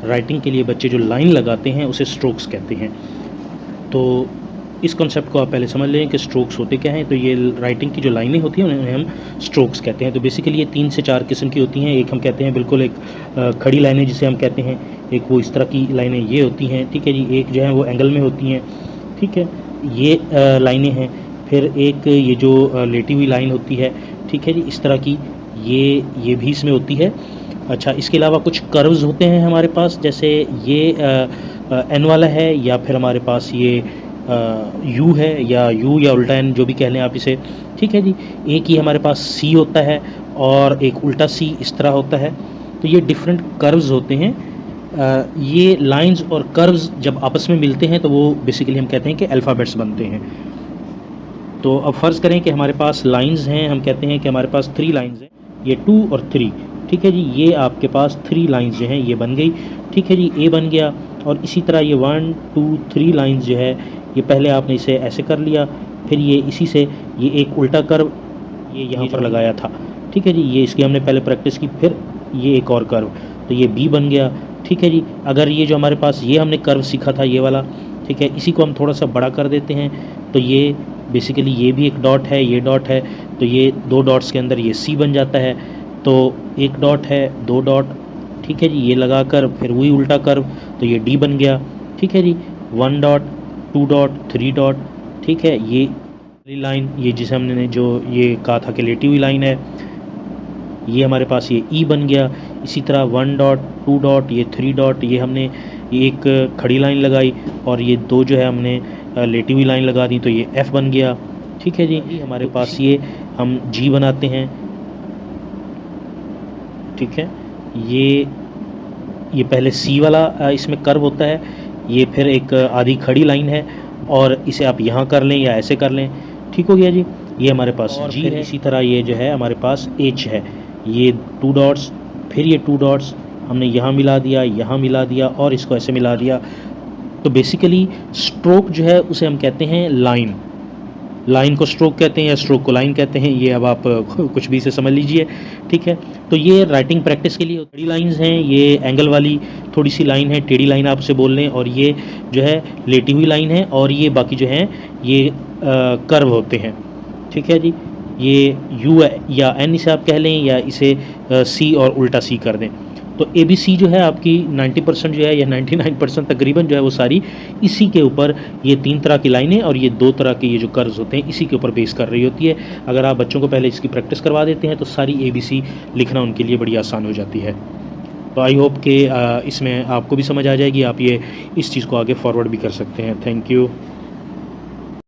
Writing के लिए बच्चे जो लाइन लगाते हैं उसे स्ट्रोक्स कहते हैं। तो इस कॉन्सेप्ट को आप पहले समझ लें कि स्ट्रोक्स होते क्या हैं। तो ये राइटिंग की जो लाइनें होती हैं उन्हें हम स्ट्रोक्स कहते हैं। तो बेसिकली ये 3 से 4 किस्म की होती हैं। एक हम कहते हैं बिल्कुल एक खड़ी लाइनें जिसे हम कहते हैं, एक वो इस तरह की लाइनें ये होती हैं, ठीक है जी। एक जो है वो एंगल में होती हैं, ठीक है, ये लाइनें हैं। फिर एक ये जो लेटी हुई लाइन होती है, ठीक है जी, इस तरह की ये भी इसमें होती है। अच्छा, इसके अलावा कुछ कर्व्स होते हैं हमारे पास, जैसे ये एन वाला है, या फिर हमारे पास ये यू है, या यू या उल्टा एन जो भी कह लें आप इसे, ठीक है जी। एक ही हमारे पास सी होता है और एक उल्टा सी इस तरह होता है। तो ये डिफरेंट कर्व्स होते हैं। ये लाइंस और कर्व्स जब आपस में मिलते हैं तो वो बेसिकली हम कहते हैं कि अल्फ़ाबेट्स बनते हैं। तो अब फ़र्ज़ करें कि हमारे पास लाइंस हैं, हम कहते हैं कि हमारे पास 3 लाइंस हैं, ये 2 और 3, ठीक है जी। ये आपके पास 3 लाइंस जो हैं ये बन गई, ठीक है जी, ए बन गया। और इसी तरह ये 1 2 3 लाइंस जो है ये पहले आपने इसे ऐसे कर लिया, फिर ये इसी से ये एक उल्टा कर्व ये यहाँ पर लगाया था, ठीक है जी। ये इसकी हमने पहले प्रैक्टिस की, फिर ये एक और कर्व, तो ये बी बन गया, ठीक है जी। अगर ये जो हमारे पास ये हमने कर्व सीखा था ये वाला, ठीक है, इसी को हम थोड़ा सा बड़ा कर देते हैं, तो ये बेसिकली ये भी एक डॉट है, ये डॉट है, तो ये 2 डॉट्स के अंदर ये सी बन जाता है। तो एक डॉट है, 2 डॉट, ठीक है जी, ये लगाकर फिर वही उल्टा कर्व, तो ये डी बन गया, ठीक है जी। 1 डॉट, 2 डॉट, 3 डॉट, ठीक है। ये लाइन, ये जिसे हमने जो ये कहा था कि लेटी हुई लाइन है, ये हमारे पास ये ई बन गया। इसी तरह 1 डॉट, 2 डॉट, ये 3 डॉट, ये हमने एक खड़ी लाइन लगाई, और ये 2 जो है हमने लेटी हुई लाइन लगा दी, तो ये एफ़ बन गया, ठीक है जी। हमारे पास ये हम जी बनाते हैं, ठीक है। ये पहले सी वाला इसमें कर्व होता है, ये फिर एक आधी खड़ी लाइन है, और इसे आप यहाँ कर लें या ऐसे कर लें, ठीक हो गया जी। ये हमारे पास जी है। इसी तरह ये जो है हमारे पास एच है, ये 2 डॉट्स, फिर ये 2 डॉट्स हमने यहाँ मिला दिया, यहाँ मिला दिया, और इसको ऐसे मिला दिया। तो बेसिकली स्ट्रोक जो है उसे हम कहते हैं लाइन। लाइन को स्ट्रोक कहते हैं या स्ट्रोक को लाइन कहते हैं, ये अब आप कुछ भी से समझ लीजिए, ठीक है। तो ये राइटिंग प्रैक्टिस के लिए बड़ी लाइंस हैं, ये एंगल वाली थोड़ी सी लाइन है, टेढ़ी लाइन आप उसे बोल लें, और ये जो है लेटी हुई लाइन है, और ये बाकी जो हैं ये कर्व होते हैं, ठीक है जी। ये यू या एन इसे आप कह लें, या इसे सी और उल्टा सी कर दें। तो ए बी सी जो है आपकी 90% जो है, या 99% तकरीबन जो है वो सारी इसी के ऊपर, ये 3 तरह की लाइनें और ये 2 तरह के ये जो कर्व्स होते हैं इसी के ऊपर बेस कर रही होती है। अगर आप बच्चों को पहले इसकी प्रैक्टिस करवा देते हैं तो सारी ABC लिखना उनके लिए बड़ी आसान हो जाती है। तो आई होप कि इसमें आपको भी समझ आ जाएगी, आप ये इस चीज़ को आगे फॉरवर्ड भी कर सकते हैं। Thank you.